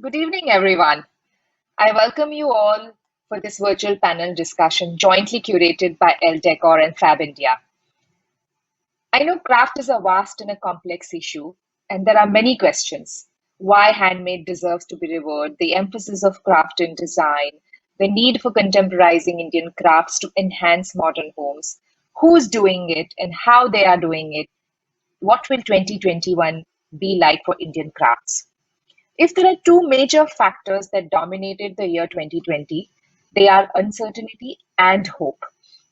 Good evening, everyone. I welcome you all for this virtual panel discussion jointly curated by ELLE DECOR and Fabindia. I know craft is a vast and a complex issue, and there are many questions. Why handmade deserves to be revered, the emphasis of craft in design, the need for contemporizing Indian crafts to enhance modern homes, who's doing it and how they are doing it, what will 2021 be like for Indian crafts? If there are two major factors that dominated the year 2020, they are uncertainty and hope.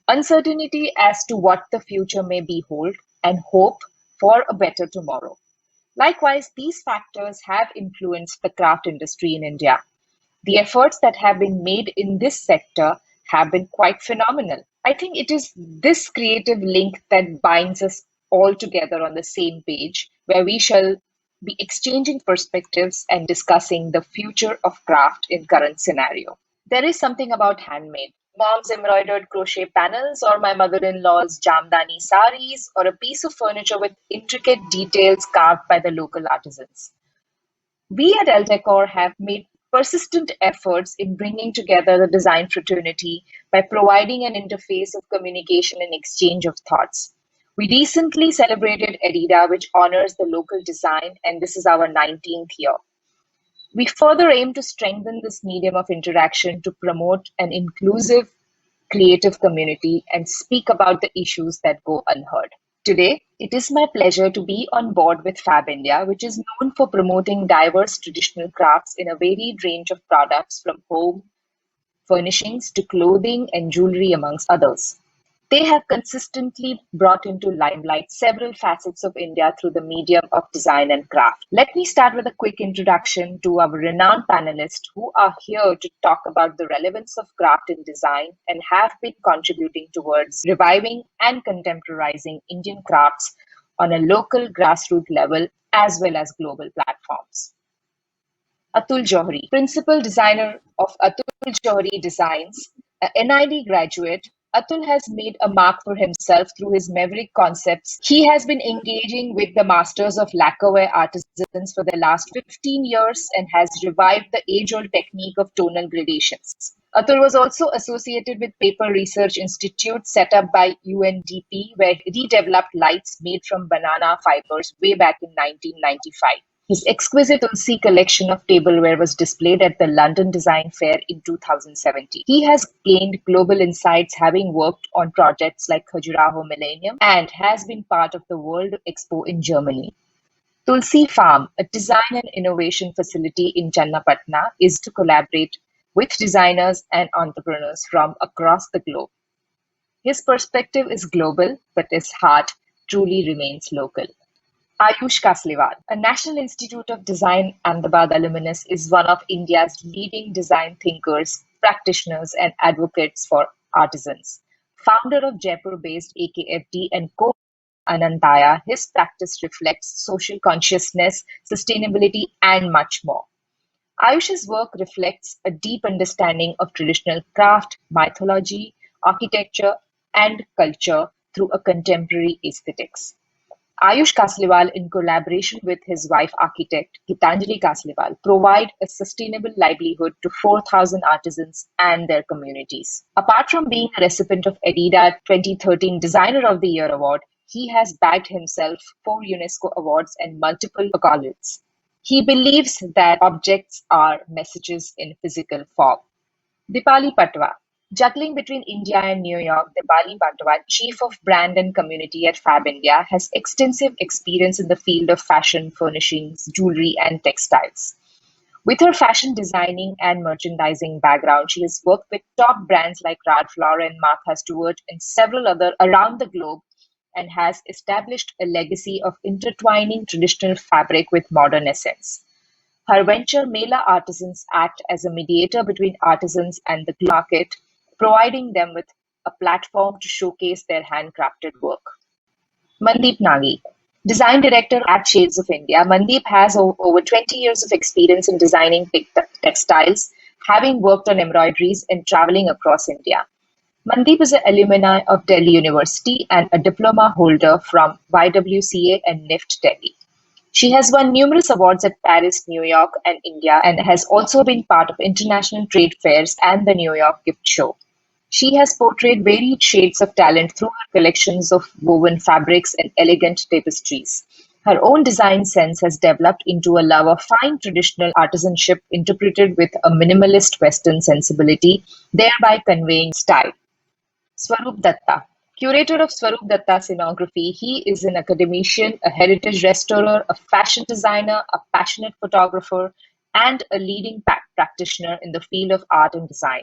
Uncertainty as to what the future may behold, and hope for a better tomorrow. Likewise, these factors have influenced the craft industry in India. The efforts that have been made in this sector have been quite phenomenal. I think it is this creative link that binds us all together on the same page, where we shall be exchanging perspectives and discussing the future of craft in current scenario. There is something about handmade. Mom's embroidered crochet panels, or my mother-in-law's jamdani saris, or a piece of furniture with intricate details carved by the local artisans. We at ELLE DECOR have made persistent efforts in bringing together the design fraternity by providing an interface of communication and exchange of thoughts. We recently celebrated EDIDA, which honors the local design, and this is our 19th year. We further aim to strengthen this medium of interaction to promote an inclusive, creative community and speak about the issues that go unheard. Today, it is my pleasure to be on board with Fabindia, which is known for promoting diverse traditional crafts in a varied range of products from home furnishings to clothing and jewelry, amongst others. They have consistently brought into limelight several facets of India through the medium of design and craft. Let me start with a quick introduction to our renowned panelists who are here to talk about the relevance of craft in design and have been contributing towards reviving and contemporizing Indian crafts on a local grassroots level as well as global platforms. Atul Johri, principal designer of Atul Johri Designs, a NID graduate. Atul has made a mark for himself through his maverick concepts. He has been engaging with the masters of lacquerware artisans for the last 15 years and has revived the age-old technique of tonal gradations. Atul was also associated with Paper Research Institute set up by UNDP, where he developed lights made from banana fibers way back in 1995. His exquisite Tulsi collection of tableware was displayed at the London Design Fair in 2017. He has gained global insights having worked on projects like Khajuraho Millennium and has been part of the World Expo in Germany. Tulsi Farm, a design and innovation facility in Channapatna, is to collaborate with designers and entrepreneurs from across the globe. His perspective is global, but his heart truly remains local. Ayush Kasliwal, a National Institute of Design Ahmedabad alumnus, is one of India's leading design thinkers, practitioners, and advocates for artisans. Founder of Jaipur-based AKFD and co-Anantaya, his practice reflects social consciousness, sustainability, and much more. Ayush's work reflects a deep understanding of traditional craft, mythology, architecture, and culture through a contemporary aesthetics. Ayush Kasliwal, in collaboration with his wife architect Gitanjali Kasliwal, provide a sustainable livelihood to 4,000 artisans and their communities. Apart from being a recipient of EDIDA 2013 Designer of the Year Award, he has bagged himself 4 UNESCO awards and multiple accolades. He believes that objects are messages in physical form. Dipali Patwa. Juggling between India and New York, Dipali Patwa, Chief of Brand and Community at Fabindia, has extensive experience in the field of fashion, furnishings, jewelry, and textiles. With her fashion designing and merchandising background, she has worked with top brands like Ralph Lauren, Martha Stewart, and several other around the globe and has established a legacy of intertwining traditional fabric with modern essence. Her venture Mela Artisans act as a mediator between artisans and the market, providing them with a platform to showcase their handcrafted work. Mandeep Nagi, Design Director at Shades of India. Mandeep has over 20 years of experience in designing textiles, having worked on embroideries and traveling across India. Mandeep is an alumni of Delhi University and a diploma holder from YWCA and NIFT Delhi. She has won numerous awards at Paris, New York, and India, and has also been part of international trade fairs and the New York Gift Show. She has portrayed varied shades of talent through her collections of woven fabrics and elegant tapestries. Her own design sense has developed into a love of fine traditional artisanship interpreted with a minimalist Western sensibility, thereby conveying style. Swarup Datta. Curator of Swarup Datta Scenography, he is an academician, a heritage restorer, a fashion designer, a passionate photographer, and a leading practitioner in the field of art and design.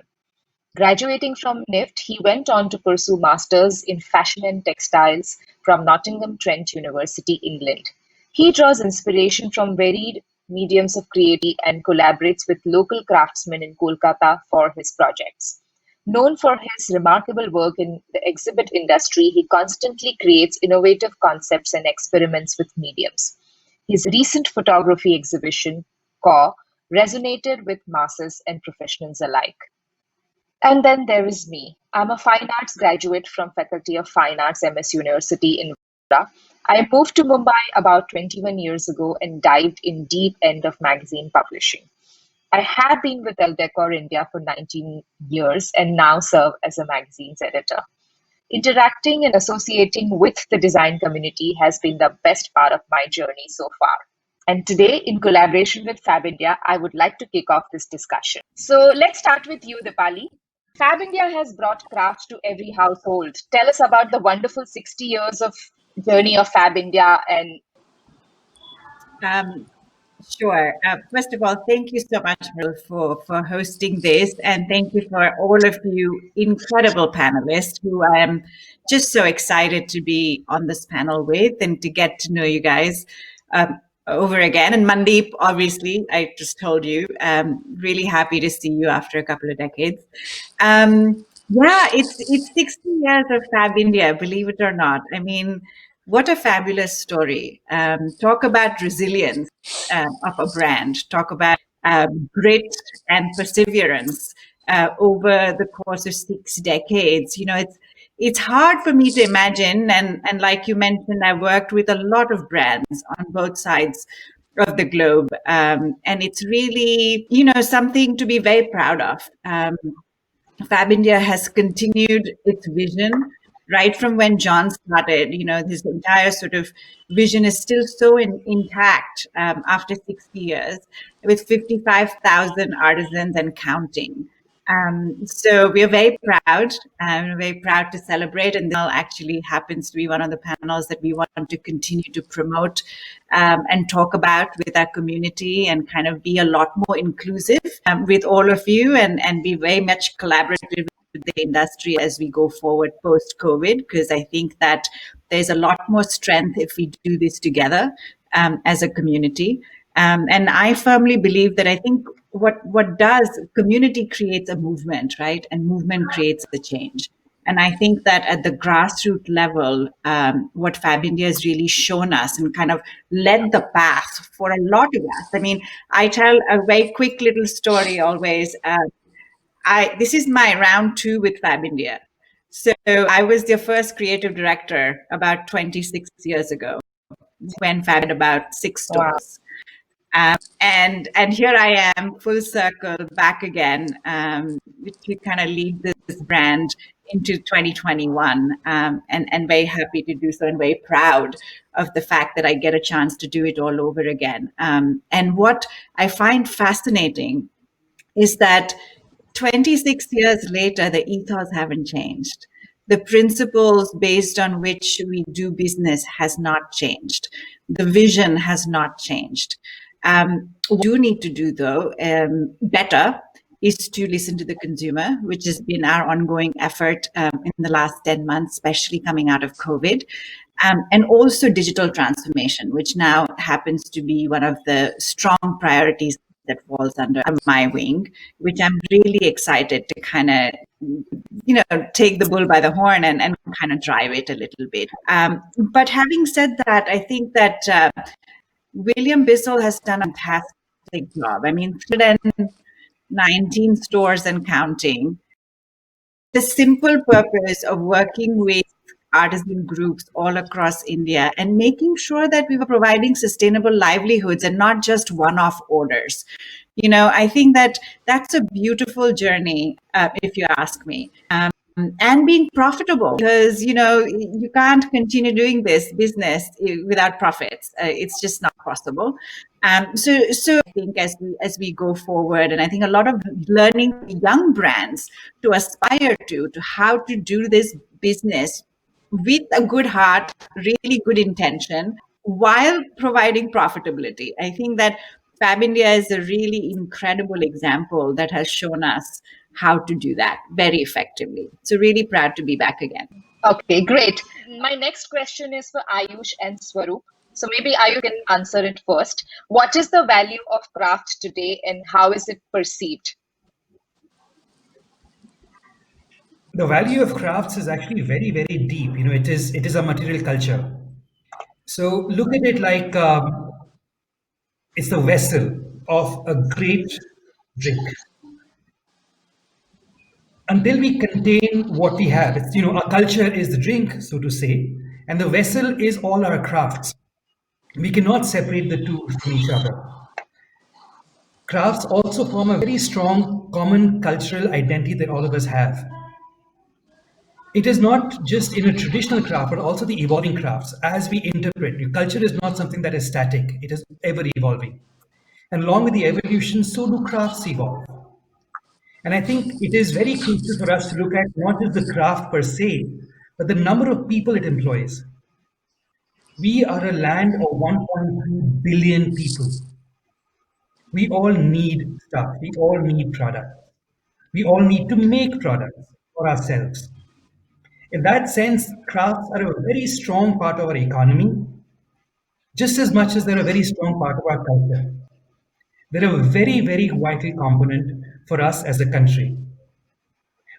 Graduating from NIFT, he went on to pursue masters in fashion and textiles from Nottingham Trent University, England. He draws inspiration from varied mediums of creativity and collaborates with local craftsmen in Kolkata for his projects. Known for his remarkable work in the exhibit industry, he constantly creates innovative concepts and experiments with mediums. His recent photography exhibition, CAW, resonated with masses and professionals alike. And then there is me. I'm a fine arts graduate from Faculty of Fine Arts, MS University in Vadodara. I moved to Mumbai about 21 years ago and dived in deep end of magazine publishing. I have been with ELLE Decor India for 19 years and now serve as a magazine's editor. Interacting and associating with the design community has been the best part of my journey so far. And today, in collaboration with Fabindia, I would like to kick off this discussion. So let's start with you, Dipali. Fabindia has brought craft to every household. Tell us about the wonderful 60 years of journey of Fabindia and Um, sure. First of all, thank you so much, Mrudul, for hosting this. And thank you for all of you incredible panelists who I am just so excited to be on this panel with and to get to know you guys over again. And Mandeep, obviously, I just told you, really happy to see you after a couple of decades. Yeah, it's 60 years of Fab India, believe it or not. I mean, what a fabulous story. Talk about resilience of a brand. Talk about grit and perseverance over the course of 6 decades. You know, it's hard for me to imagine. And like you mentioned, I worked with a lot of brands on both sides of the globe. And it's really, something to be very proud of. Fabindia has continued its vision right from when John started. You know, his entire sort of vision is still so intact after 60 years with 55,000 artisans and counting. So we are very proud to celebrate. And this actually happens to be one of the panels that we want to continue to promote and talk about with our community and kind of be a lot more inclusive with all of you and be very much collaborative with the industry as we go forward post-COVID, because I think that there's a lot more strength if we do this together as a community. And I firmly believe that I think what does community creates a movement, right? And movement creates the change. And I think that at the grassroots level, what Fabindia has really shown us and kind of led the path for a lot of us. I mean, I tell a very quick little story always. This is my round 2 with Fabindia. So I was their first creative director about 26 years ago when Fab had about 6 wow. stores. And here I am, full circle, back again, to kind of lead this brand into 2021, and very happy to do so and very proud of the fact that I get a chance to do it all over again. And what I find fascinating is that 26 years later, the ethos haven't changed. The principles based on which we do business has not changed. The vision has not changed. What we do need to do, though, better is to listen to the consumer, which has been our ongoing effort in the last 10 months, especially coming out of COVID. And also digital transformation, which now happens to be one of the strong priorities that falls under my wing, which I'm really excited to kind of, take the bull by the horn and kind of drive it a little bit. But having said that, I think that William Bissell has done a fantastic job. I mean, 319 stores and counting. The simple purpose of working with artisan groups all across India and making sure that we were providing sustainable livelihoods and not just one-off orders. I think that that's a beautiful journey, if you ask me. And being profitable, because you can't continue doing this business without profits. It's just not possible. So I think as we go forward, and I think a lot of learning young brands to aspire to how to do this business with a good heart, really good intention, while providing profitability. I think that Fabindia is a really incredible example that has shown us how to do that very effectively. So really proud to be back again. Okay, great. My next question is for Ayush and Swarup. So maybe Ayush can answer it first. What is the value of craft today and how is it perceived? The value of crafts is actually very, very deep. It is a material culture. So look at it like it's the vessel of a great drink. Until we contain what we have, our culture is the drink, so to say, and the vessel is all our crafts. We cannot separate the two from each other. Crafts also form a very strong common cultural identity that all of us have. It is not just in a traditional craft, but also the evolving crafts. As we interpret, culture is not something that is static, it is ever evolving. And along with the evolution, so do crafts evolve. And I think it is very crucial for us to look at not just the craft per se, but the number of people it employs. We are a land of 1.3 billion people. We all need stuff, we all need products. We all need to make products for ourselves. In that sense, crafts are a very strong part of our economy, just as much as they're a very strong part of our culture. They're a very, very vital component for us as a country.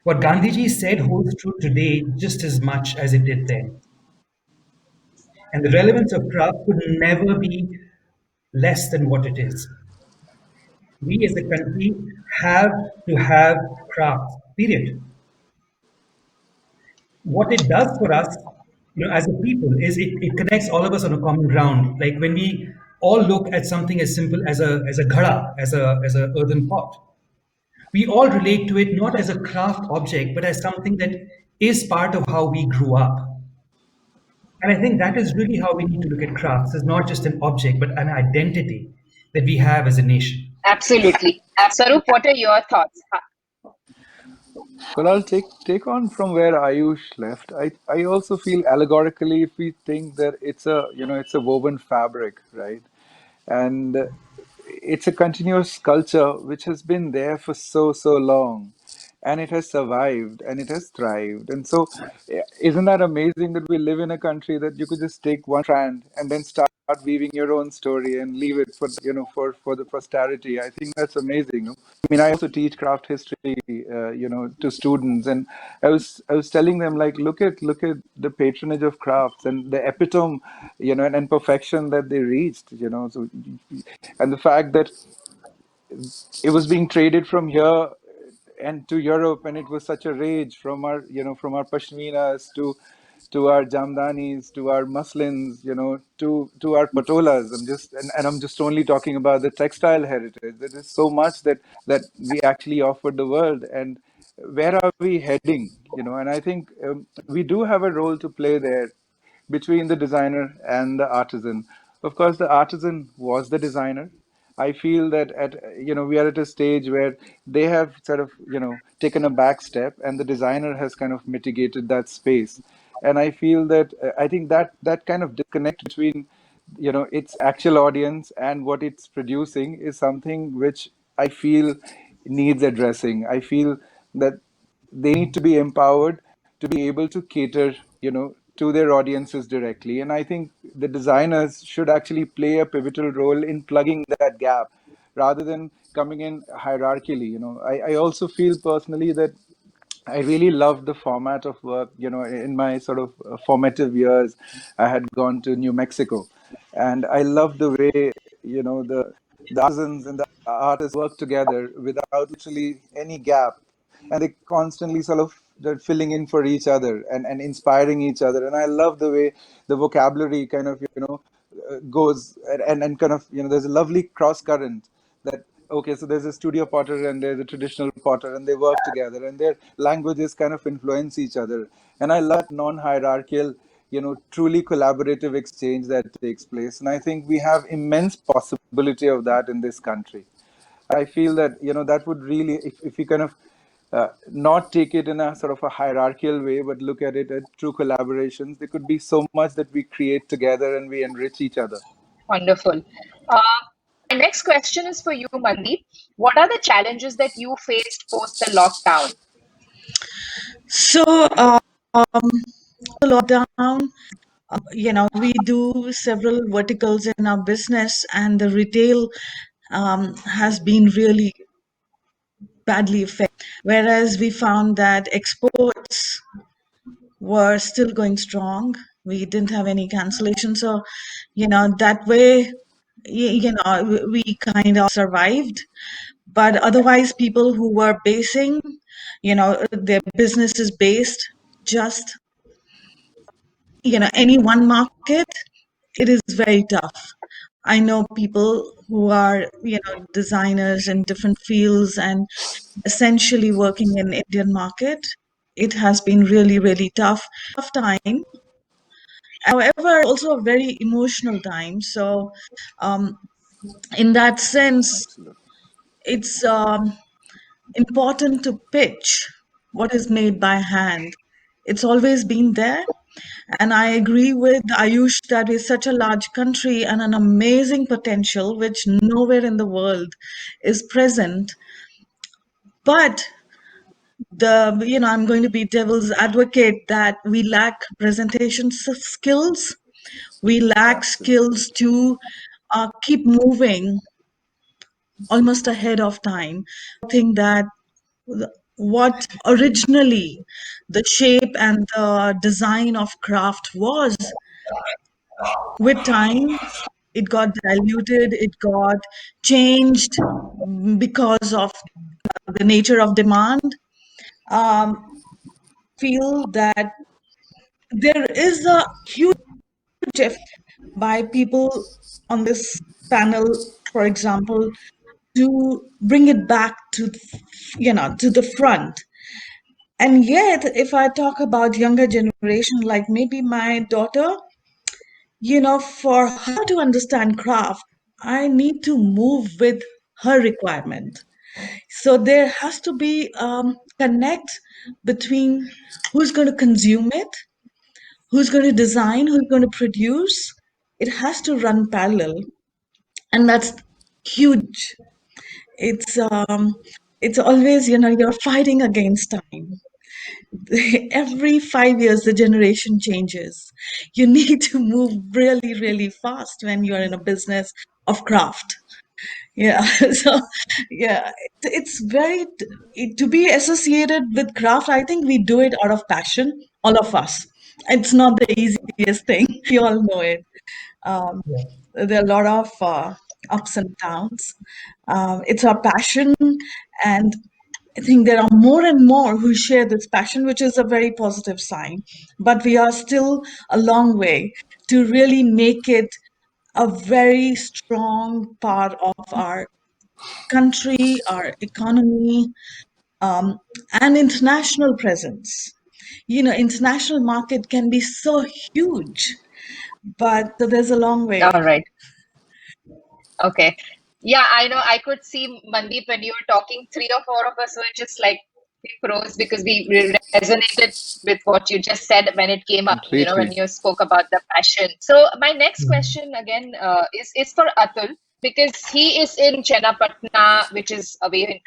What Gandhiji said holds true today just as much as it did then. And the relevance of craft could never be less than what it is. We as a country have to have crafts, period. What it does for us, as a people, is it connects all of us on a common ground. Like when we all look at something as simple as a ghada, as a earthen pot, we all relate to it not as a craft object, but as something that is part of how we grew up. And I think that is really how we need to look at crafts as not just an object, but an identity that we have as a nation. Absolutely. Swarup, what are your thoughts? Well, I'll take on from where Ayush left. I also feel allegorically, if we think that it's a woven fabric, right? And it's a continuous culture which has been there for so long, and it has survived and it has thrived. And so, isn't that amazing that we live in a country that you could just take one strand and then start weaving your own story and leave it for the posterity? I think that's amazing. No? I mean, I also teach craft history, to students, and I was telling them, like, look at the patronage of crafts and the epitome, and perfection that they reached. So, and the fact that it was being traded from here and to Europe, and it was such a rage from our pashminas to our jamdanis, to our muslins, to our patolas. I'm just only talking about the textile heritage. There is so much that we actually offered the world, and where are we heading? And I think we do have a role to play there between the designer and the artisan. Of course, the artisan was the designer. I feel that we are at a stage where they have sort of taken a back step, and the designer has kind of mitigated that space. And I feel that I think that kind of disconnect between its actual audience and what it's producing is something which I feel needs addressing. I feel that they need to be empowered to be able to cater to their audiences directly, and I think the designers should actually play a pivotal role in plugging that gap rather than coming in hierarchically. I also feel personally that I really loved the format of work. In my sort of formative years, I had gone to New Mexico, and I loved the way the artisans and the artists work together without literally any gap, and they constantly sort of they're filling in for each other and inspiring each other. And I love the way the vocabulary kind of, goes and kind of, there's a lovely cross current that, okay, so there's a studio potter and there's a traditional potter, and they work together, and their languages kind of influence each other. And I love that non-hierarchical, truly collaborative exchange that takes place. And I think we have immense possibility of that in this country. I feel that, that would really, if we kind of not take it in a sort of a hierarchical way, but look at it as true collaborations, there could be so much that we create together and we enrich each other. Wonderful. My next question is for you, Mandeep. What are the challenges that you faced post the lockdown? So, the lockdown, we do several verticals in our business, and the retail has been really badly affected. Whereas we found that exports were still going strong. We didn't have any cancellation. So, that way, we kind of survived. But otherwise, people who were basing, their business is based just, any one market, it is very tough. I know people who are, designers in different fields and essentially working in Indian market. It has been really, really tough time. However, also a very emotional time. So, in that sense, Absolutely. it's important to pitch what is made by hand. It's always been there. And I agree with Ayush that we're such a large country and an amazing potential, which nowhere in the world is present. But I'm going to be devil's advocate that we lack presentation skills. We lack Absolutely. skills to keep moving almost ahead of time. I think that what originally the shape and the design of craft was, with time, it got diluted, it got changed because of the nature of demand. Feel that there is a huge effort by people on this panel, for example, to bring it back to, to the front. And yet, if I talk about younger generation, like maybe my daughter, for her to understand craft, I need to move with her requirement. So there has to be connect between who's going to consume it, who's going to design, who's going to produce. It has to run parallel, and that's huge. It's always, you're fighting against time. Every 5 years the generation changes. You need to move really, really fast when you're in a business of craft. Yeah. So yeah, it's very to be associated with craft. I think we do it out of passion, all of us. It's not the easiest thing. We all know it. um, Yeah. there are a lot of ups and downs. It's our passion, and I think there are more and more who share this passion, which is a very positive sign. But we are still a long way to really make it a very strong part of our country, our economy, um, and international presence. International market can be so huge, but there's a long way. All right. Okay. Yeah, I know. I could see Mandeep when you were talking, three or four of us were just like pros because we resonated with what you just said when it came up, when Completely. you spoke about the passion. So my next Mm. question again is for Atul because he is in Chennapatna, which is away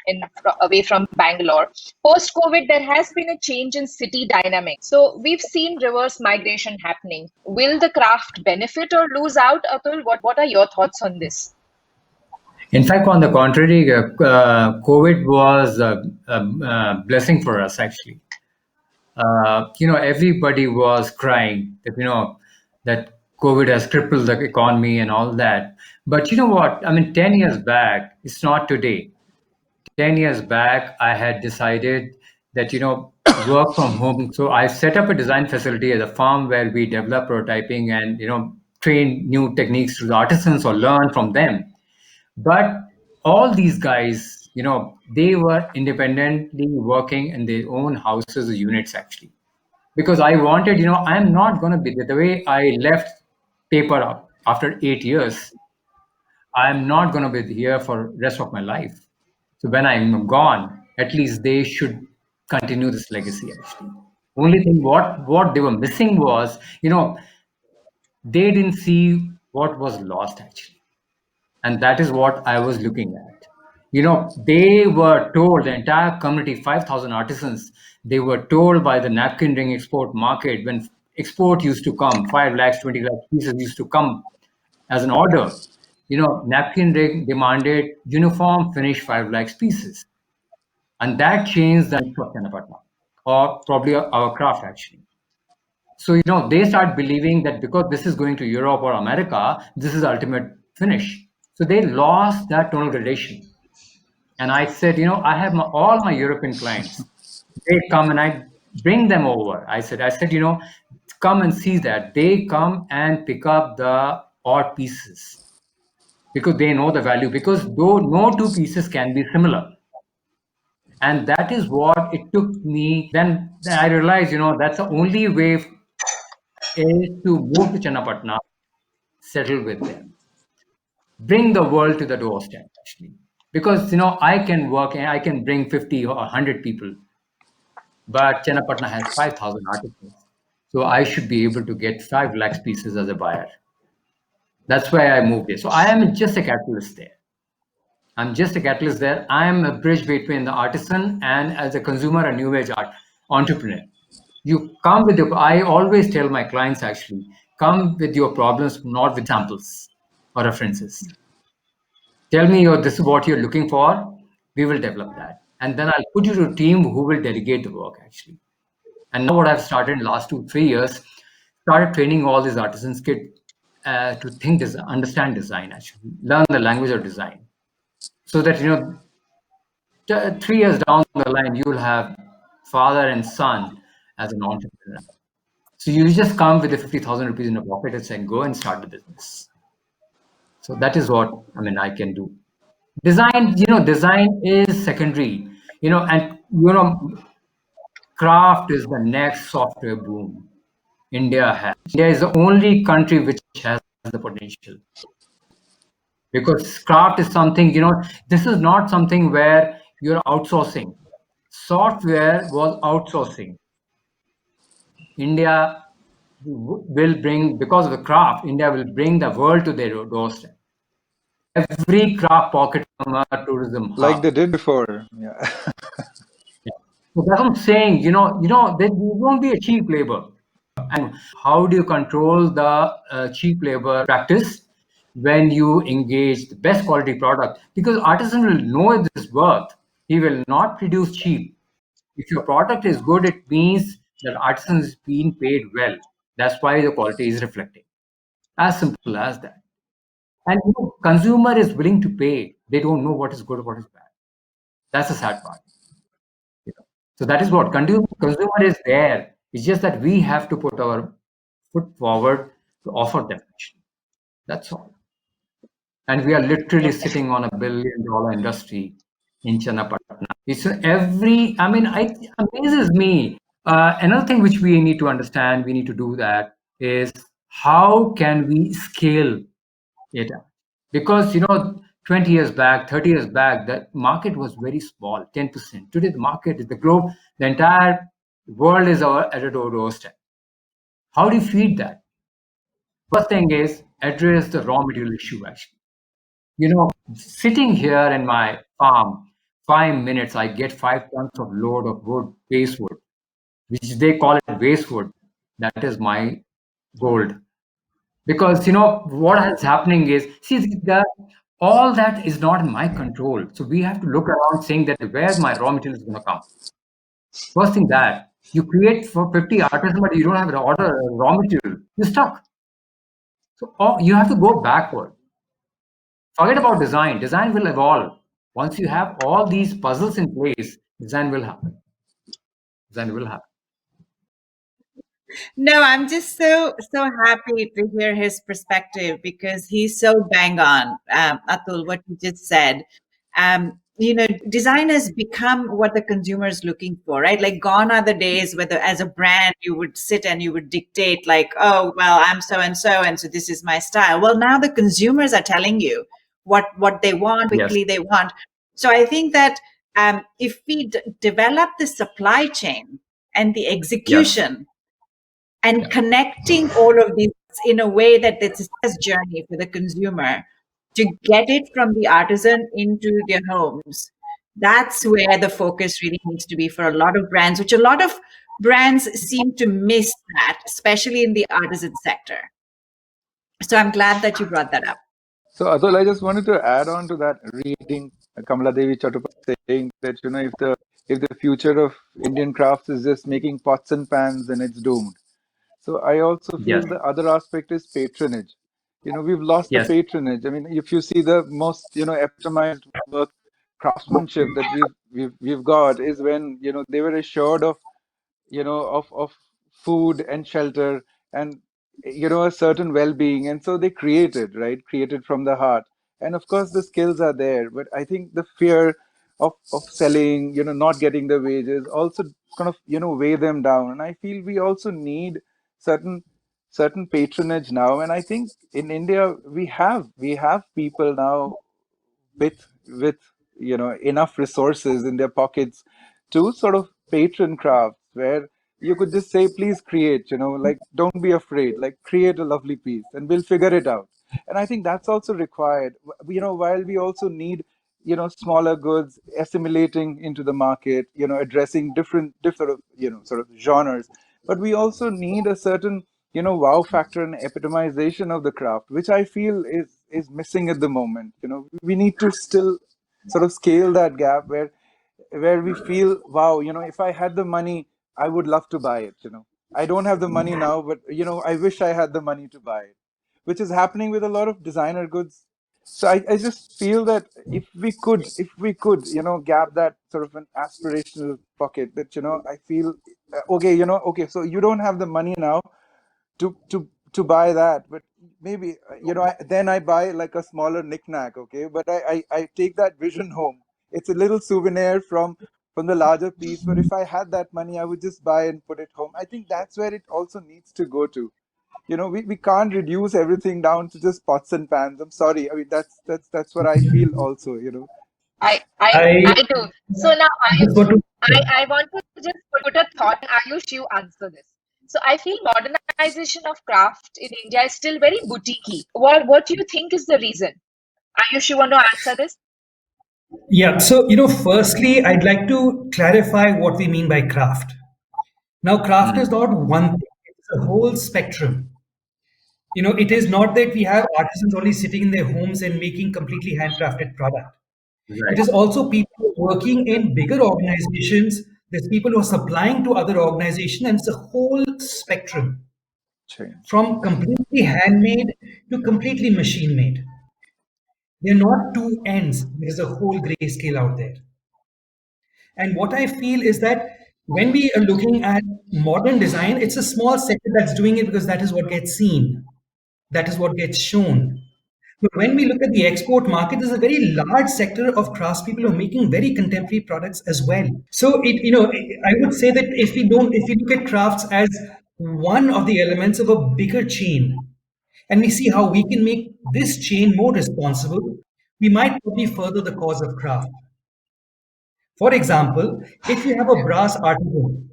from Bangalore. Post COVID, there has been a change in city dynamics. So we've seen reverse migration happening. Will the craft benefit or lose out, Atul? What are your thoughts on this? In fact, on the contrary, COVID was a blessing for us, actually. Everybody was crying that, that COVID has crippled the economy and all that. But you know what? I mean, 10 years back, it's not today. 10 years back, I had decided that, work from home. So I set up a design facility at a farm where we develop prototyping and train new techniques to the artisans or learn from them. But all these guys, they were independently working in their own houses or units actually. Because I wanted, I'm not going to be the way I left paper up after 8 years. I'm not going to be here for rest of my life. So when I'm gone, at least they should continue this legacy actually. Only thing what they were missing was, they didn't see what was lost actually. And that is what I was looking at. They were told, the entire community, 5,000 artisans, they were told by the napkin ring export market when export used to come, 5 lakhs, 20 lakhs pieces used to come as an order. Napkin ring demanded uniform finished 5 lakhs pieces. And that changed the nature of Chanapatna, or probably our craft actually. So, they start believing that because this is going to Europe or America, this is the ultimate finish. So they lost that tonal gradation. And I said, I have all my European clients. They come and I bring them over. I said, come and see that. They come and pick up the odd pieces because they know the value. Because though no two pieces can be similar. And that is what it took me. Then I realized, that's the only way is to move to Channapatna, settle with them, bring the world to the doorstep actually. Because I can work and I can bring 50 or 100 people, but Channapatna has 5,000 artisans. So I should be able to get 5 lakhs pieces as a buyer. That's why I moved there. So I am just a catalyst there. I'm just a catalyst there. I'm a bridge between the artisan and as a consumer, a new age art entrepreneur. You come with your, I always tell my clients actually, come with your problems, not with samples or references. Tell me this is what you're looking for. We will develop that. And then I'll put you to a team who will delegate the work actually. And now what I've started in the last 2-3 years, started training all these artisans kid to think, understand design actually, learn the language of design. So that, 3 years down the line, you will have father and son as an entrepreneur. So you just come with the 50,000 rupees in a pocket and say, go and start the business. So that is what I can do. Design, design is secondary, and craft is the next software boom India has. India is the only country which has the potential. Because craft is something, this is not something where you're outsourcing. Software was outsourcing. India will bring, because of the craft, India will bring the world to their doorstep. Every craft pocket from a tourism hub. Like they did before. Yeah. So that's what I'm saying. There won't be a cheap labor. And how do you control the cheap labor practice when you engage the best quality product? Because artisan will know this worth. He will not produce cheap. If your product is good, it means that artisan is being paid well. That's why the quality is reflecting. As simple as that. And consumer is willing to pay. They don't know what is good, what is bad. That's the sad part. So that is what consumer is there. It's just that we have to put our foot forward to offer them. That's all. And we are literally sitting on $1 billion industry in Channapatna. It's every, it amazes me. Another thing which we need to understand, we need to do that is how can we scale it up? Because, 20 years back, 30 years back, the market was very small, 10%. Today, the market is the globe, the entire world is at a doorstep. How do you feed that? First thing is address the raw material issue, actually. Sitting here in my farm, 5 minutes, I get 5 tons of load of wood, waste wood, which they call it waste wood. That is my gold. Because, what is happening is, see, all that is not in my control. So we have to look around saying that where my raw material is going to come. First thing that, you create for 50 artists, but you don't have raw material, you're stuck. So you have to go backward. Forget about design. Design will evolve. Once you have all these puzzles in place, design will happen. then will happen. No, I'm just so happy to hear his perspective because he's so bang on, Atul, what you just said. Design has become what the consumer is looking for, right? Like gone are the days where as a brand you would sit and you would dictate like, oh, well, I'm so and so this is my style. Well, now the consumers are telling you what they want, Yes, quickly they want. So I think that if we develop the supply chain and the yes, execution and yeah, connecting all of these in a way that it's a success journey for the consumer to get it from the artisan into their homes. That's where the focus really needs to be for a lot of brands, which a lot of brands seem to miss that, especially in the artisan sector. So I'm glad that you brought that up. So, Atul, I just wanted to add on to that, reading Kamala Devi Chattopadhyay saying that, if the future of Indian crafts is just making pots and pans, then it's doomed. So I also yes, feel the other aspect is patronage. We've lost the yes, patronage. I mean, if you see the most, epitomized work craftsmanship that we've got is when, they were assured of of food and shelter and a certain well-being, and so they created from the heart. And of course the skills are there, but I think the fear of selling, not getting the wages also kind of weigh them down. And I feel we also need certain patronage now. And I think in India we have people now with enough resources in their pockets to sort of patron crafts where you could just say, please create, like, don't be afraid, like, create a lovely piece and we'll figure it out. And I think that's also required, while we also need smaller goods assimilating into the market, addressing different sort of genres. But we also need a certain wow factor and epitomization of the craft, which I feel is missing at the moment. We need to still sort of scale that gap where we feel, wow, if I had the money, I would love to buy it. I don't have the money now, but I wish I had the money to buy it, which is happening with a lot of designer goods. So I just feel that if we could gap that sort of an aspirational pocket, that I feel okay, okay, so you don't have the money now to buy that, but maybe then I buy like a smaller knickknack, okay, but I take that vision home. It's a little souvenir from the larger piece, but if I had that money, I would just buy and put it home. I think that's where it also needs to go to. We can't reduce everything down to just pots and pans. I'm sorry, I mean, that's what I feel also. I I do. So now, just Ayush, got to. I want to just put a thought, and Ayush, you answer this. So I feel modernization of craft in India is still very boutiquey. What do you think is the reason? Ayush, you want to answer this? Yeah, so firstly, I'd like to clarify what we mean by craft. Now, craft is mm, not one thing; it's a whole spectrum. It is not that we have artisans only sitting in their homes and making completely handcrafted product. It right, is also people working in bigger organizations. There's people who are supplying to other organizations, and it's a whole spectrum Change. from completely handmade to completely machine made. They're not two ends. There's a whole gray scale out there. And what I feel is that when we are looking at modern design, it's a small sector that's doing it because that is what gets seen, that is what gets shown. But when we look at the export market, there's a very large sector of craftspeople who are making very contemporary products as well. So I would say that if we look at crafts as one of the elements of a bigger chain, and we see how we can make this chain more responsible, we might probably further the cause of craft. For example, if you have a brass artisan,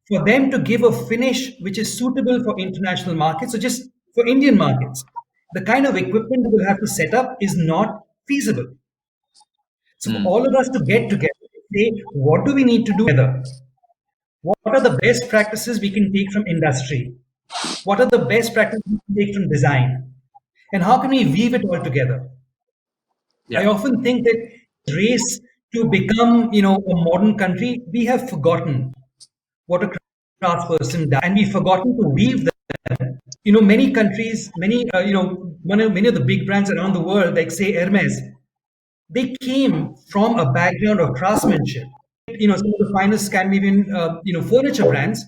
for them to give a finish which is suitable for international markets, or just for Indian markets, the kind of equipment we'll have to set up is not feasible. So for mm, all of us to get together, say, what do we need to do together? What are the best practices we can take from industry? What are the best practices we can take from design? And how can we weave it all together? I yeah, often think that race to become, a modern country, we have forgotten what a craftsperson does, and we've forgotten to weave them. Many countries, many of the big brands around the world, like say Hermes, they came from a background of craftsmanship. some of the finest Scandinavian, furniture brands,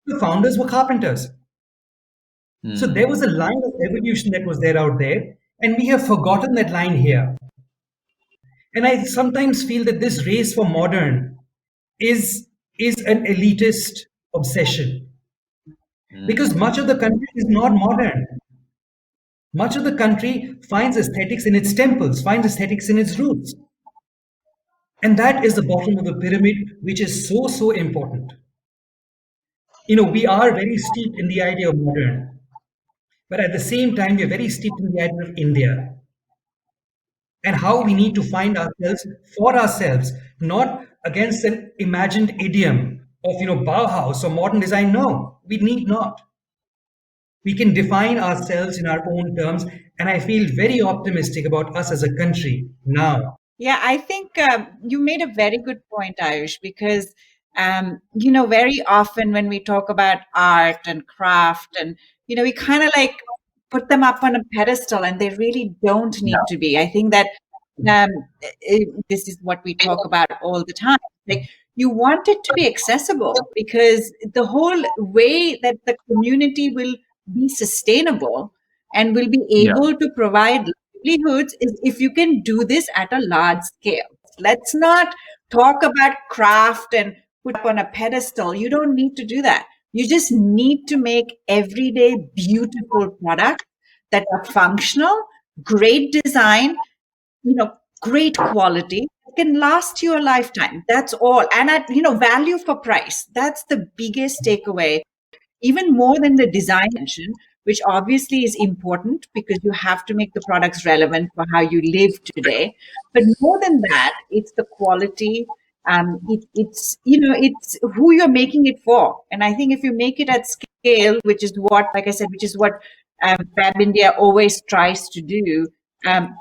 the founders were carpenters. So there was a line of evolution that was there out there, and we have forgotten that line here. And I sometimes feel that this race for modern is an elitist obsession, because much of the country is not modern. Much of the country finds aesthetics in its temples, finds aesthetics in its roots. And that is the bottom of the pyramid, which is so important. We are very steeped in the idea of modern, but at the same time, we're very steeped in the idea of India and how we need to find ourselves for ourselves, not against an imagined idiom of, Bauhaus or modern design. No, we need not. We can define ourselves in our own terms, and I feel very optimistic about us as a country now. Yeah, I think you made a very good point, Ayush, because very often when we talk about art and craft, and we kind of like put them up on a pedestal, and they really don't need to be. I think that um, this is what we talk about all the time. Like, you want it to be accessible, because the whole way that the community will be sustainable and will be able to provide livelihoods is if you can do this at a large scale. Let's not talk about craft and put up on a pedestal. You don't need to do that. You just need to make everyday beautiful products that are functional, great design, great quality, can last you a lifetime. That's all. And at, value for price. That's the biggest takeaway, even more than the design engine, which obviously is important because you have to make the products relevant for how you live today. But more than that, it's the quality. It's who you're making it for. And I think if you make it at scale, which is what, like I said, which is what Fabindia always tries to do,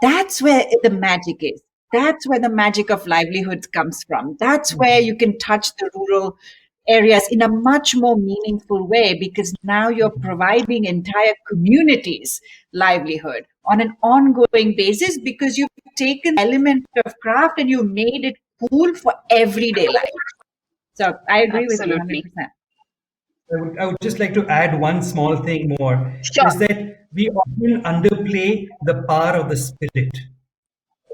that's where the magic is. That's where the magic of livelihood comes from. That's where you can touch the rural areas in a much more meaningful way, because now you're providing entire communities livelihood on an ongoing basis, because you've taken element of craft and you made it cool for everyday life. So I agree with you Absolutely. 100%. I would just like to add one small thing more, Sure. is that we often underplay the power of the spirit.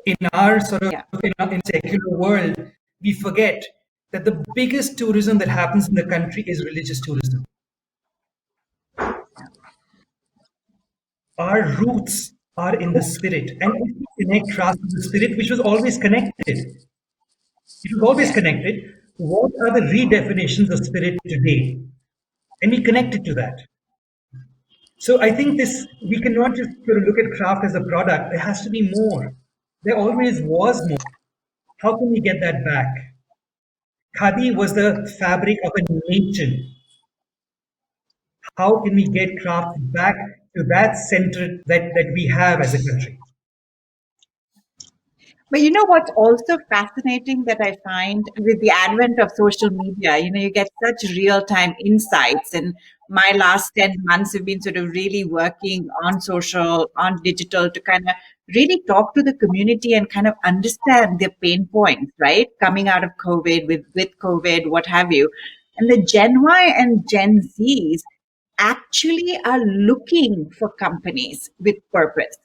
In our sort of in secular world, we forget that the biggest tourism that happens in the country is religious tourism. Our roots are in the spirit, and if we connect trust to the spirit, which was always connected, it was always connected. What are the redefinitions of spirit today? And we connected to that. So I think we cannot just sort of look at craft as a product. There has to be more. There always was more. How can we get that back? Khadi was the fabric of a nation. How can we get craft back to that center that we have as a country? But what's also fascinating that I find with the advent of social media, you get such real time insights. And my last 10 months have been sort of really working on social, on digital, to kind of really talk to the community and kind of understand their pain points, right? Coming out of COVID, with COVID, what have you. And the Gen Y and Gen Zs actually are looking for companies with purpose.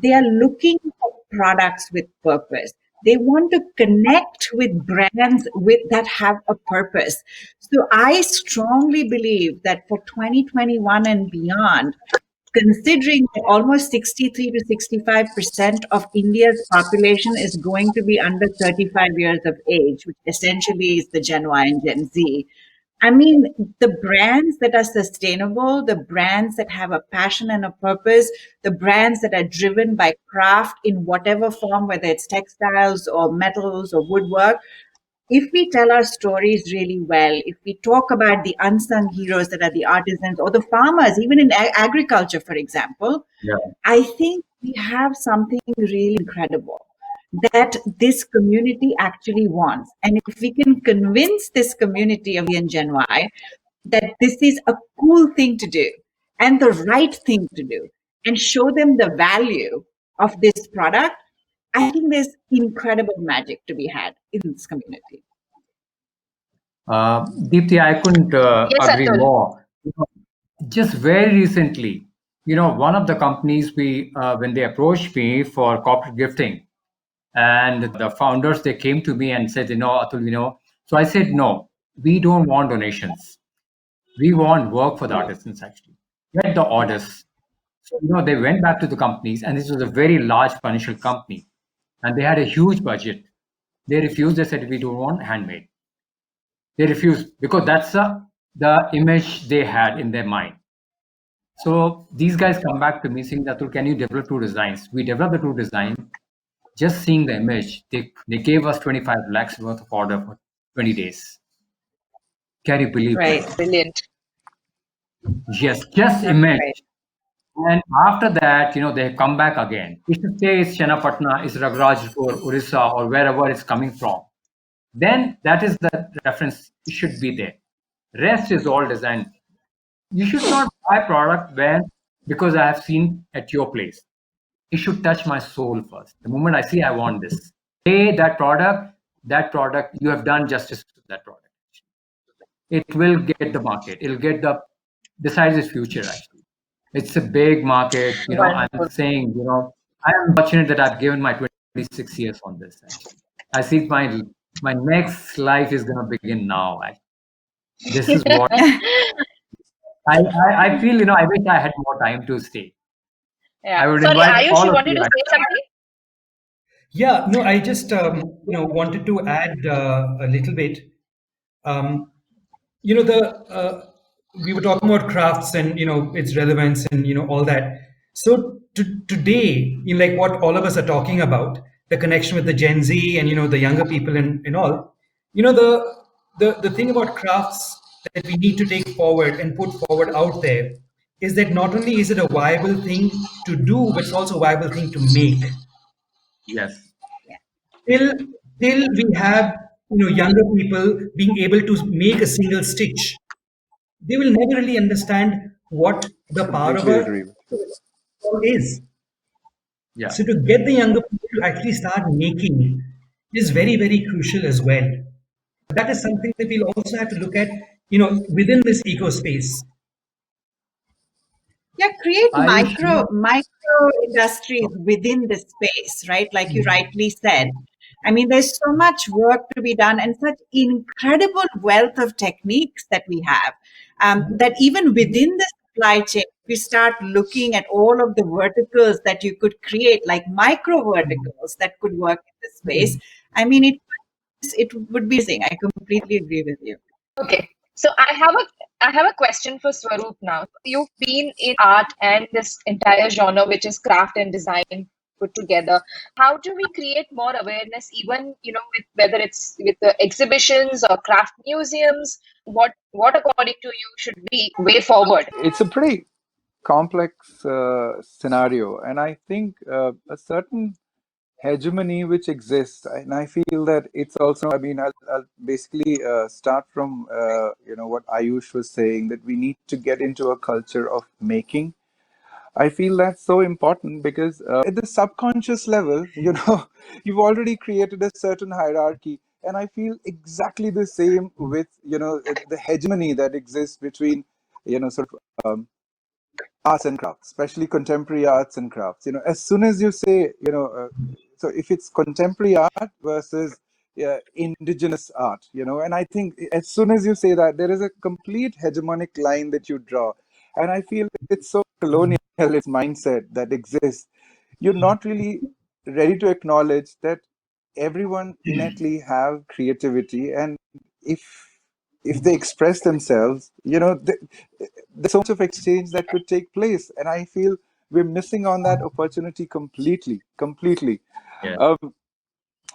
They are looking for products with purpose. They want to connect with brands that have a purpose. So I strongly believe that for 2021 and beyond, considering that almost 63 to 65% of India's population is going to be under 35 years of age, which essentially is the Gen Y and Gen Z. I mean, the brands that are sustainable, the brands that have a passion and a purpose, the brands that are driven by craft in whatever form, whether it's textiles or metals or woodwork, if we tell our stories really well, if we talk about the unsung heroes that are the artisans or the farmers, even in agriculture, for example, I think we have something really incredible that this community actually wants. And if we can convince this community of the Gen Y that this is a cool thing to do and the right thing to do, and show them the value of this product, I think there's incredible magic to be had in this community. Deepthi, I couldn't Yes, agree Atul. more. Just very recently, one of the companies when they approached me for corporate gifting, and the founders, they came to me and said, Atul, so I said, no, we don't want donations. We want work for the artisans, actually. Get the orders. So, they went back to the companies, and this was a very large financial company, and they had a huge budget. They refused. They said, we don't want handmade. They refused because that's the image they had in their mind. So these guys come back to me saying, Atul, can you develop two designs? We developed the two designs. Just seeing the image, they gave us 25 lakhs worth of order for 20 days. Can you believe Right. this? Brilliant. Yes, just That's image. right. And after that, they come back again. If you say it's Chenapatna, it's Ragrajpur, Orissa, or wherever it's coming from, then that is the reference. It should be there. Rest is all design. You should not buy product because I have seen at your place. It should touch my soul first. The moment I see I want this, hey, that product, you have done justice to that product. It will get the market. It'll get decides its future, actually. It's a big market. I'm Wonderful. saying, I am fortunate that I've given my 26 years on this, actually. I see my next life is going to begin now. Actually. This is what I feel, I wish I had more time to stay. Yeah. I would Sorry, invite Ayush, all you of wanted you. to say something? Yeah, no, I just wanted to add a little bit. Um, the we were talking about crafts and its relevance and all that. So today, like what all of us are talking about, the connection with the Gen Z and the younger people and all, the thing about crafts that we need to take forward and put forward out there is that not only is it a viable thing to do, but it's also a viable thing to make. Yes. till till we have younger people being able to make a single stitch, they will never really understand what the power of Completely a agree with you. is. Yeah. So to get the younger people to actually start making is very, very crucial as well. That is something that we'll also have to look at, within this eco space. Yeah, create Ayush, micro industries within the space, right? Like you rightly said. I mean, there's so much work to be done and such incredible wealth of techniques that we have, that even within the supply chain, we start looking at all of the verticals that you could create, like micro verticals that could work in this space. I mean, it would be amazing. I completely agree with you. Okay. So I have a question for Swarup now. You've been in art and this entire genre, which is craft and design put together. How do we create more awareness, even with whether it's with the exhibitions or craft museums? What according to you should be way forward? It's a pretty complex scenario, and I think a certain hegemony which exists, and I feel that it's also. I mean, I'll basically start from what Ayush was saying, that we need to get into a culture of making. I feel that's so important because at the subconscious level, you've already created a certain hierarchy. And I feel exactly the same with, the hegemony that exists between, sort of arts and crafts, especially contemporary arts and crafts. As soon as you say, so if it's contemporary art versus indigenous art, and I think as soon as you say that, there is a complete hegemonic line that you draw. And I feel it's so colonial, its mindset that exists. You're not really ready to acknowledge that everyone innately have creativity, and if they express themselves, there's so much of exchange that could take place, and I feel we're missing on that opportunity completely. yeah. um,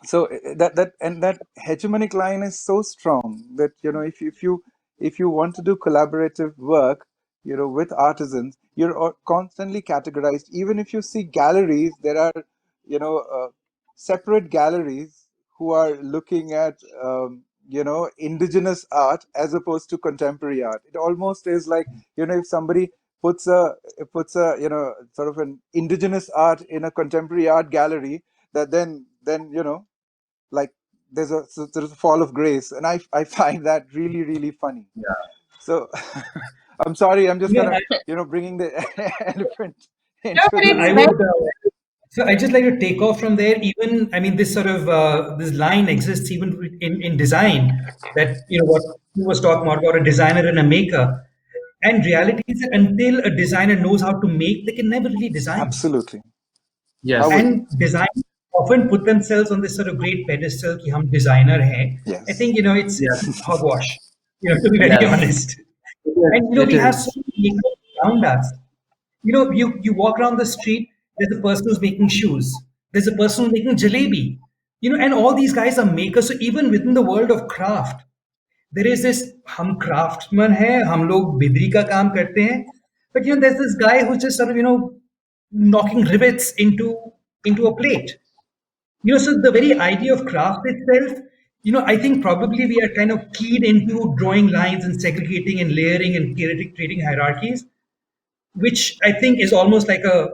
so that hegemonic line is so strong that if you want to do collaborative work with artisans, you're constantly categorized. Even if you see galleries, there are separate galleries who are looking at indigenous art as opposed to contemporary art. It almost is like if somebody puts a sort of an indigenous art in a contemporary art gallery, that then like there's a fall of grace, and I find that really really funny. Yeah. So I'm sorry, I'm just You know, kind of bringing the elephant No, into but you know, it's I the very would. So I just like to take off from there. Even I mean, this sort of this line exists even in design. That what you was talking about a designer and a maker. And reality is that until a designer knows how to make, they can never really design. absolutely. How Yes. would And designers often put themselves on this sort of great pedestal कि हम designer हैं. I yes. think it's Yes. hogwash. To be very Yes. honest. It is. And It we have so is. many makers around us. You walk around the street, there's a person who's making shoes. There's a person who's making jalebi. And all these guys are makers. So even within the world of craft, there is this हम craftsmen हैं, हम लोग बिजली का काम करते हैं. But there's this guy who's just sort of knocking rivets into a plate. So the very idea of craft itself, I think probably we are kind of keyed into drawing lines and segregating and layering and creating hierarchies, which I think is almost like a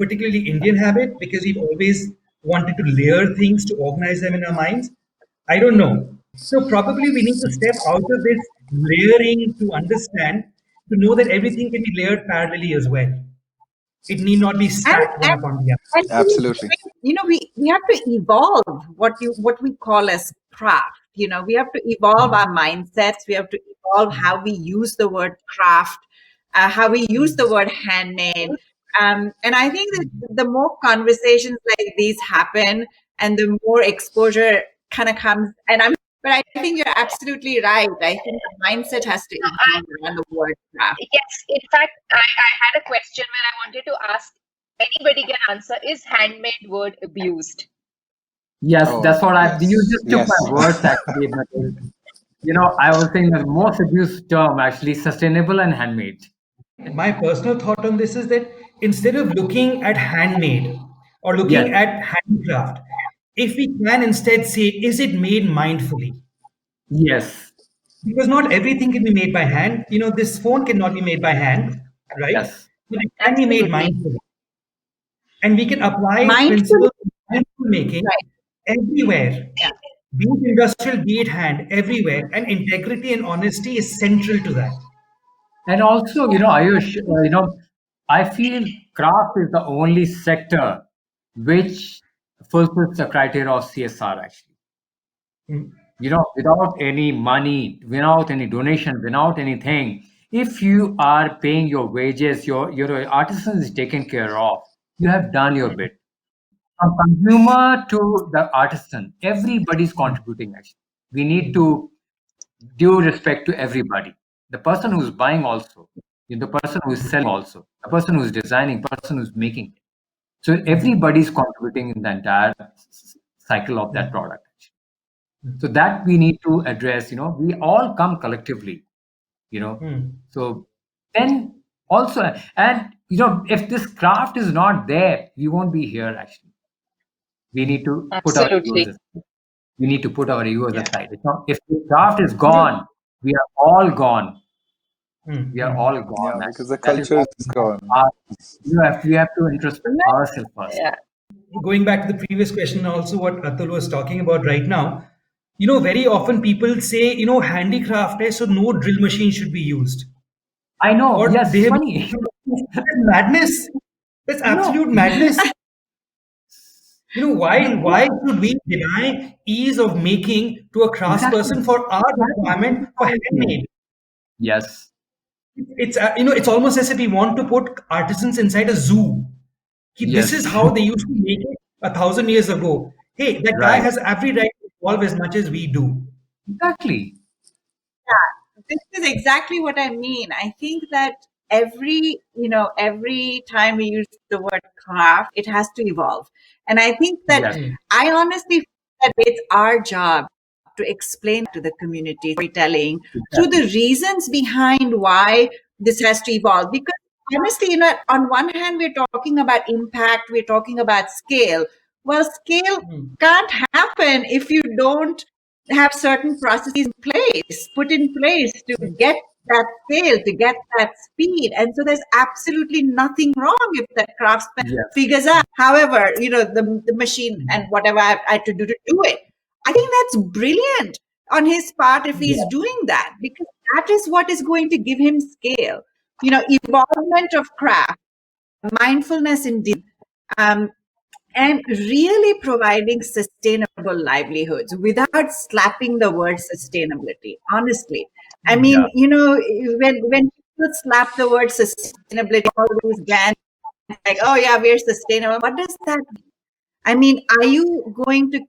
particularly Indian habit because we've always wanted to layer things to organize them in our minds. I don't know. So probably we need to step out of this layering to understand, to know that everything can be layered parallelly as well. It need not be and, stacked one upon the other. and Absolutely. we have to evolve what we call as craft. We have to evolve our mindsets. We have to evolve how we use the word craft, how we use the word handmade. And I think that the more conversations like these happen and the more exposure kind of comes, but I think you're absolutely right. I think the mindset has to evolve around the word craft. Yes, in fact, I had a question where I wanted to ask, anybody can answer, is handmade word abused? Yes, Oh, that's what you yes. just took Yes. my words actually. Mrudul. I was saying the most abused term actually sustainable and handmade. My personal thought on this is that instead of looking at handmade or looking Yes, at handicraft, if we can instead say, is it made mindfully? yes, Because not everything can be made by hand. This phone cannot be made by hand, right? yes. But it can be made Absolutely. mindfully. And we can apply Mindful, principles of mindful making right? everywhere, Yeah. be it industrial, be it hand, everywhere. And integrity and honesty is central to that. And also, Ayush, I feel craft is the only sector which fulfills the criteria of CSR actually. Mm. Without any money, without any donation, without anything, if you are paying your wages, your artisan is taken care of, you have done your bit. From consumer to the artisan, everybody's contributing actually. We need to due respect to everybody. The person who's buying also, the person who's selling also, the person who's designing, person who's making it. So everybody's contributing in the entire cycle of that product. So that we need to address. We all come collectively. So then also, and if this craft is not there, we won't be here actually. We need to put our egos Absolutely. aside. We need to put our egos Yeah. aside. If the craft is gone, we are all gone. We are all Yeah, gone. because the That is culture why is gone. we have to introspect ourselves first. Yeah. Going back to the previous question, also what Atul was talking about right now, very often people say, handicraft hai, so no drill machine should be used. I know. Or they Yes, have funny. that's madness. That's No. absolute madness. Why should we deny ease of making to a Exactly. craftsperson for our requirement for Exactly. handmade? Yes. It's almost as if we want to put artisans inside a zoo. This is Yes. how they used to make it 1,000 years ago. Hey, that guy Right. has every right to evolve as much as we do. Exactly. This is exactly what I mean. I think that every time we use the word craft, it has to evolve. And I think that Yes. I honestly feel that it's our job to explain to the community storytelling through the Exactly. reasons behind why this has to evolve. Because honestly, on one hand, we're talking about impact, we're talking about scale. Well, scale can't happen if you don't have certain processes put in place to get that scale, to get that speed. And so there's absolutely nothing wrong if that craftsman Yes. figures out, however, the machine and whatever I had to do it. I think that's brilliant on his part if he's doing that, because that is what is going to give him scale. Evolvement of craft, mindfulness in design, and really providing sustainable livelihoods without slapping the word sustainability. Honestly, I mean, Yeah. when people slap the word sustainability, all these brands like, oh yeah, we're sustainable. What does that mean? I mean, are you going to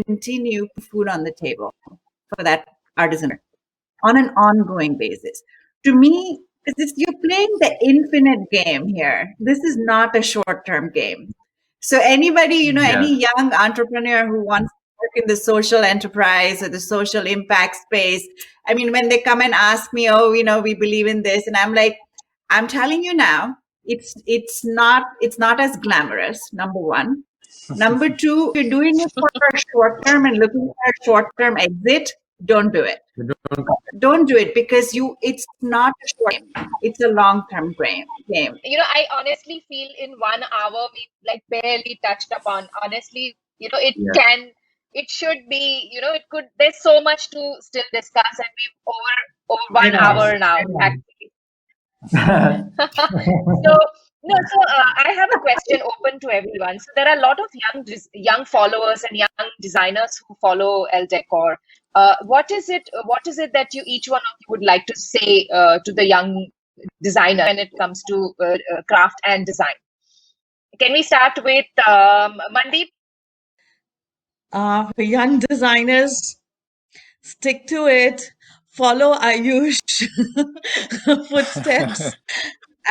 continue food on the table for that artisan on an ongoing basis? To me, because you're playing the infinite game here. This is not a short-term game. So anybody, Yeah. any young entrepreneur who wants to work in the social enterprise or the social impact space, I mean, when they come and ask me, oh, we believe in this, and I'm like, I'm telling you now, it's not as glamorous. Number one. Number two, if you're doing it for a short term and looking for a short term exit, don't do it. You don't- Don't do it, because it's not a short game. It's a long term game. I honestly feel in 1 hour we like barely touched upon. Honestly, Yeah. it should be, there's so much to still discuss, and we've over I one know. hour now, I know. actually. So, no, so I have a question open to everyone. So there are a lot of young followers and young designers who follow Elle Decor. What is it? What is it that each one of you would like to say to the young designer when it comes to craft and design? Can we start with Mandeep? For young designers, stick to it, follow Ayush footsteps.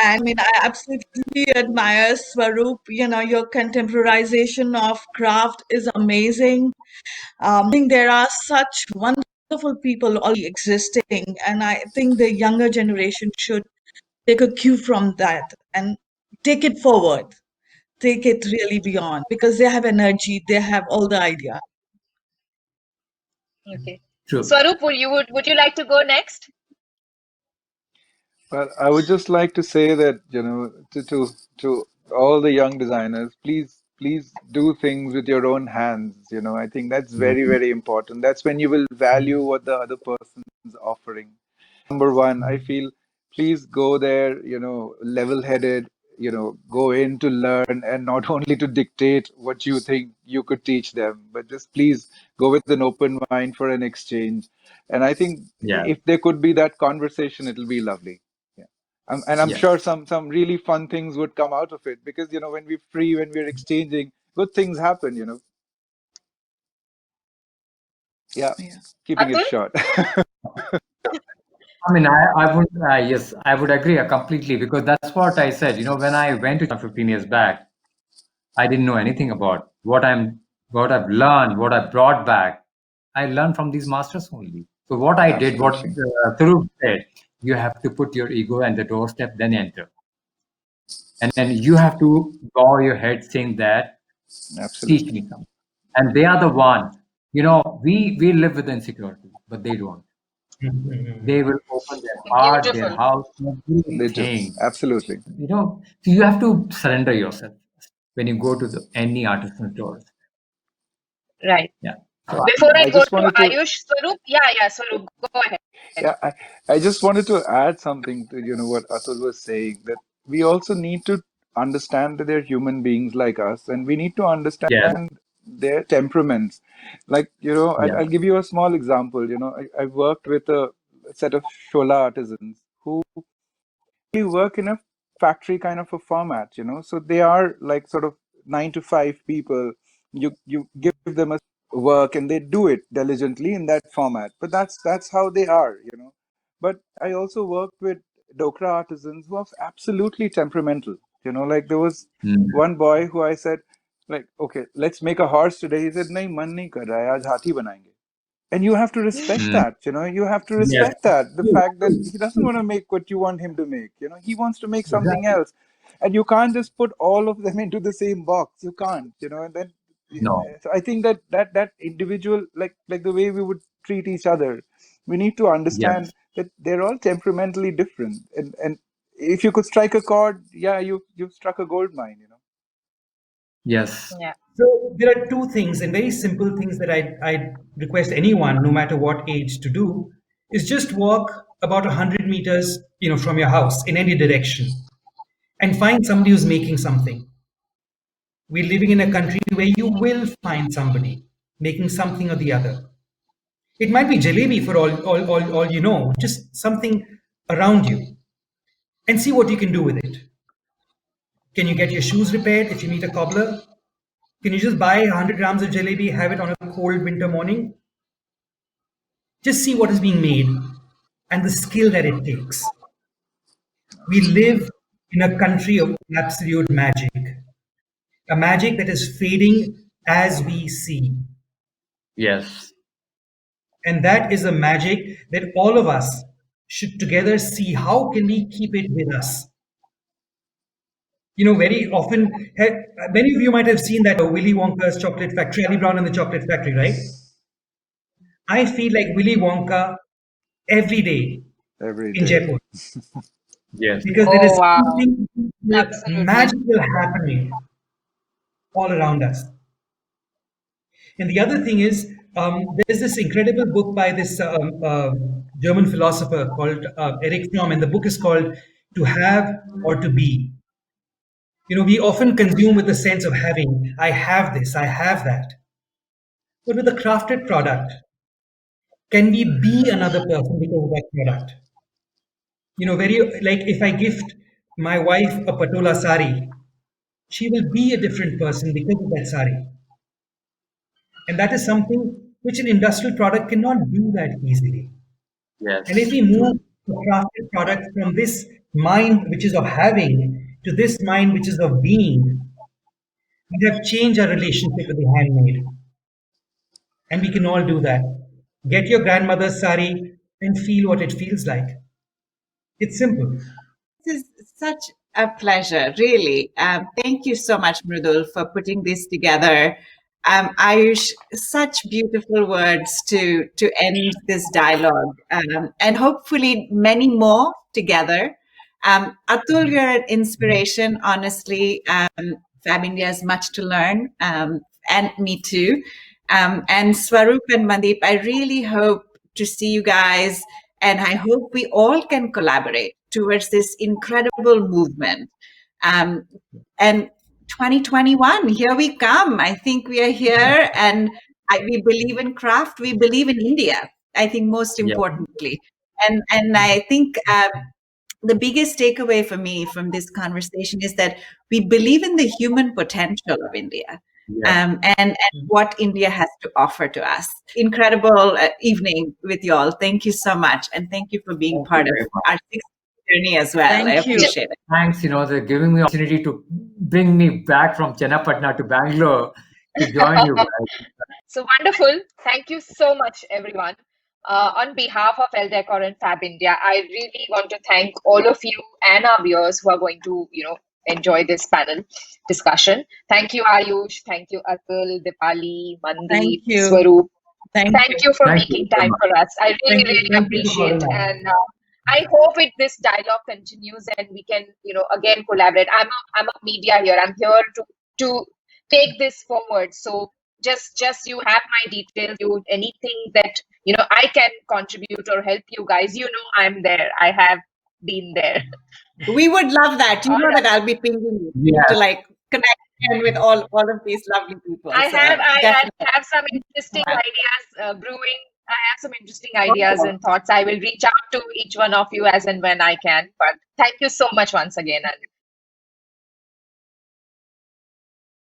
And I mean, I absolutely admire Swarup. Your contemporization of craft is amazing. I think there are such wonderful people already existing, and I think the younger generation should take a cue from that and take it forward, take it really beyond, because they have energy, they have all the ideas. Okay. True. Swarup, would you like to go next? Well, I would just like to say that, to all the young designers, please do things with your own hands. I think that's very, Mhm. very important. That's when you will value what the other person's offering. Number one, I feel, please go there, level-headed, go in to learn and not only to dictate what you think you could teach them, but just please go with an open mind for an exchange. And I think Yeah. if there could be that conversation, it'll be lovely. Yeah. And I'm Yes. sure some really fun things would come out of it, because, when we're free, when we're exchanging, good things happen. Yeah, Yeah. keeping it Atul? short. I mean, I would, yes, I would agree completely, because that's what I said. When I went to China 15 years back, I didn't know anything about what I've learned, what I brought back. I learned from these masters only. So what I did, what Absolutely. Thuru said, you have to put your ego at the doorstep, then enter. And then you have to bow your head saying that, teach Absolutely. me something. And they are the ones, we live with insecurity, but they don't. They will open their heart, their Beautiful. house, They do. everything. Absolutely. So you have to surrender yourself when you go to any artisan stores. Right. Yeah. So Before I I go just to wanted to Ayush, Swarup, yeah, Swarup, go ahead. Yeah, I just wanted to add something to what Atul was saying, that we also need to understand that they're human beings like us, and we need to yes, understand their temperaments. Like, yeah, I'll give you a small example. I worked with a set of Shola artisans who work in a factory kind of a format. So they are like sort of 9 to 5 people. You give them a work and they do it diligently in that format. But that's how they are. But I also worked with Dokra artisans who are absolutely temperamental. Like there was mm, one boy who I said, like, okay, let's make a horse today. He said, nahi, man nahi kar raha hai, aaj hathi banayenge. And you have to respect mm, that. You have to yes, respect that, the true, fact that true, he doesn't true. want to make what you want him to make. He wants to make something Exactly. else, and you can't just put all of them into the same box. You can't. And then No, so I think that individual, like the way we would treat each other, we need to understand yes, that they're all temperamentally different, and if you could strike a chord, yeah, you've struck a gold mine. Yes. Yeah. So there are two things, and very simple things that I request anyone, no matter what age, to do is just walk about 100 meters, from your house in any direction, and find somebody who's making something. We're living in a country where you will find somebody making something or the other. It might be jalebi for all you know, just something around you, and see what you can do with it. Can you get your shoes repaired if you meet a cobbler? Can you just buy 100 grams of jalebi, have it on a cold winter morning? Just see what is being made and the skill that it takes. We live in a country of absolute magic, a magic that is fading as we see. Yes. And that is a magic that all of us should together see how can we keep it with us. Very often, many of you might have seen that Willy Wonka's chocolate factory, Charlie Brown and the Chocolate Factory, right? I feel like Willy Wonka every day Every in day. Jaipur Yes. because there is Oh, wow. something Absolutely. magical happening all around us. And the other thing is, there's this incredible book by this German philosopher called Erich Fromm, and the book is called To Have or to Be. We often consume with the sense of having, I have this, I have that. But with a crafted product, can we be another person because of that product? Very like if I gift my wife a patola sari, she will be a different person because of that sari. And that is something which an industrial product cannot do that easily. And if Yes. we move the crafted product from this mind which is of having to this mind which is of being, we have changed our relationship with the handmade. And we can all do that. Get your grandmother's sari and feel what it feels like. It's simple. This is such a pleasure, really. Thank you so much, Mrudul, for putting this together. Ayush, such beautiful words to end this dialogue, and hopefully many more together. Atul, you're an inspiration, honestly. Fabindia has much to learn, and me too. And Swarup and Mandeep, I really hope to see you guys, and I hope we all can collaborate towards this incredible movement. And 2021, here we come. I think we are here, and we believe in craft. We believe in India. I think most Yeah. importantly, and I think the biggest takeaway for me from this conversation is that we believe in the human potential of India. Yeah. And what India has to offer to us. Incredible evening with you all. Thank you so much. And thank you for being Thank part you of very much. our sixth journey as well. I Thank you. appreciate it. Thanks, they're giving me opportunity to bring me back from Chennapatna to Bangalore to join you guys. So wonderful. Thank you so much, everyone. On behalf of ELLE DECOR and Fabindia, I really want to thank all of you and our viewers who are going to, enjoy this panel discussion. Thank you, Ayush. Thank you, Atul, Dipali, Thank Mandeep, you. Swarup. Thank Thank you. you for Thank you making so time much. for us. I really, really Thank you for appreciate, calling us. and I hope this dialogue continues and we can, again collaborate. I'm a media here. I'm here to take this forward. So just you have my details. You anything that I can contribute or help you guys. I'm there. I have been there. We would love that. You All know right. that I'll be pinging you Yes. to connect with all of these lovely people. I So I definitely. have some interesting ideas brewing. I have some interesting ideas and thoughts. I will reach out to each one of you as and when I can. But thank you so much once again, and